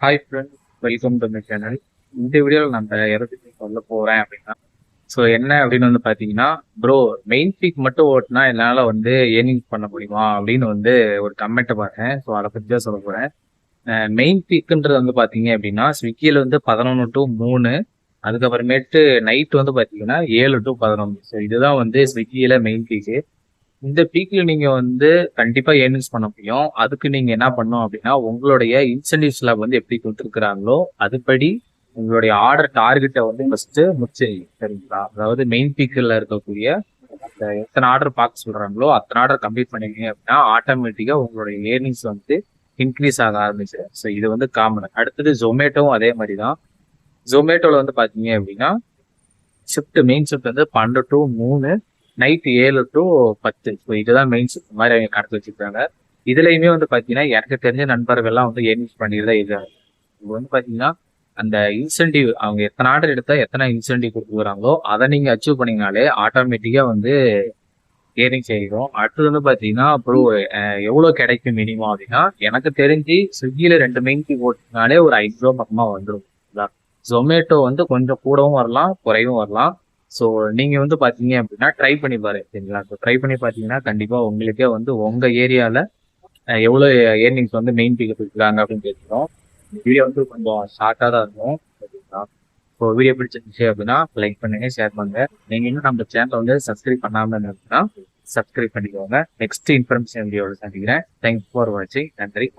Hi friends, welcome to my channel. இந்த வீடியோவில் நம்ம எதை பற்றி சொல்ல போகிறேன் அப்படின்னா, என்ன அப்படின்னு பார்த்தீங்கன்னா, ப்ரோ மெயின் பீக் மட்டும் ஓட்டினா என்னால் ஏர்னிங்ஸ் பண்ண முடியுமா அப்படின்னு ஒரு கமெண்ட்டை பார்த்தேன். ஸோ அதை பற்றி தான் சொல்ல போகிறேன். மெயின் பீக்குன்றது பார்த்தீங்க அப்படின்னா, ஸ்விக்கியில் 11 to 3, அதுக்கப்புறமேட்டு நைட் பார்த்தீங்கன்னா 7 to 11. ஸோ இதுதான் ஸ்விக்கியில் மெயின் பீக்கு. இந்த பீக்ல நீங்க கண்டிப்பா ஏர்னிங்ஸ் பண்ண முடியும். அதுக்கு நீங்க என்ன பண்ணணும் அப்படின்னா, உங்களுடைய இன்சென்டிவ் ஸ்லாப் எப்படி கொடுத்துருக்குறாங்களோ அதுபடி உங்களுடைய ஆர்டர் டார்கெட்டை ஃபர்ஸ்ட் முடிச்சிருங்க. சரிங்களா? அதாவது மெயின் பீக்ல இருக்கக்கூடிய எத்தனை ஆர்டர் பார்க்க சொல்றாங்களோ அத்தனை ஆர்டர் கம்ப்ளீட் பண்ணீங்க அப்படின்னா ஆட்டோமேட்டிக்கா உங்களுடைய ஏர்னிங்ஸ் இன்க்ரீஸ் ஆக ஆரம்பிச்சு. ஸோ இது காமன். அடுத்தது ஜொமேட்டோவும் அதே மாதிரி தான். ஜொமேட்டோல பாத்தீங்க அப்படின்னா main shift 12 to 3, night 7 to 10. So இதுதான் மெயின் ஷிஃப்ட் மாதிரி அவங்க கணக்கு வச்சுருக்காங்க. இதுலையுமே பார்த்தீங்கன்னா எனக்கு தெரிஞ்ச நண்பர்கள்லாம் ஏர்னிங்ஸ் பண்ணிட்டு தான் இருக்காங்க. இது பார்த்தீங்கன்னா அந்த இன்சென்டிவ் அவங்க எத்தனை ஆர்டர் எடுத்தால் எத்தனை இன்சென்டிவ் கொடுக்குறாங்களோ அதை நீங்கள் அச்சீவ் பண்ணீங்கனாலே ஆட்டோமேட்டிக்காக ஏர்னிங்ஸ் ஆகிடும். அடுத்தது பார்த்தீங்கன்னா அப்புறம் எவ்வளோ கிடைக்கும் மினிமம் அப்படின்னா, எனக்கு தெரிஞ்சு ஸ்விக்கியில் 2 மெயின் பீக் போட்டிங்கனாலே ஒரு 5 ரூபா பக்கமாக வந்துடும். ஜொமேட்டோ கொஞ்சம் கூடவும் வரலாம், குறைவும் வரலாம். ஸோ நீங்க பாத்தீங்க அப்படின்னா ட்ரை பண்ணி பாருங்க. சரிங்களா? ஸோ ட்ரை பண்ணி பார்த்தீங்கன்னா கண்டிப்பா உங்களுக்கே உங்க ஏரியால எவ்வளோ ஏர்னிங்ஸ் மெயின் பீக் கொடுக்குறாங்க அப்படின்னு தெரிஞ்சிடும். வீடியோ கொஞ்சம் ஷார்ட்டாக தான் இருக்கும். சரிங்களா? இப்போ வீடியோ பிடிச்சிருந்துச்சு அப்படின்னா லைக் பண்ணுங்க, ஷேர் பண்ணுங்க. நீங்க இன்னும் நம்ம சேனலை சப்ஸ்கிரைப் பண்ணாம இருந்தீங்கன்னா சப்ஸ்கிரைப் பண்ணிக்கோங்க. நெக்ஸ்ட் இன்ஃபர்மேஷன் வீடியோவில் சந்திக்கிறேன். தேங்க்ஸ் ஃபார் வாட்சிங். நன்றி.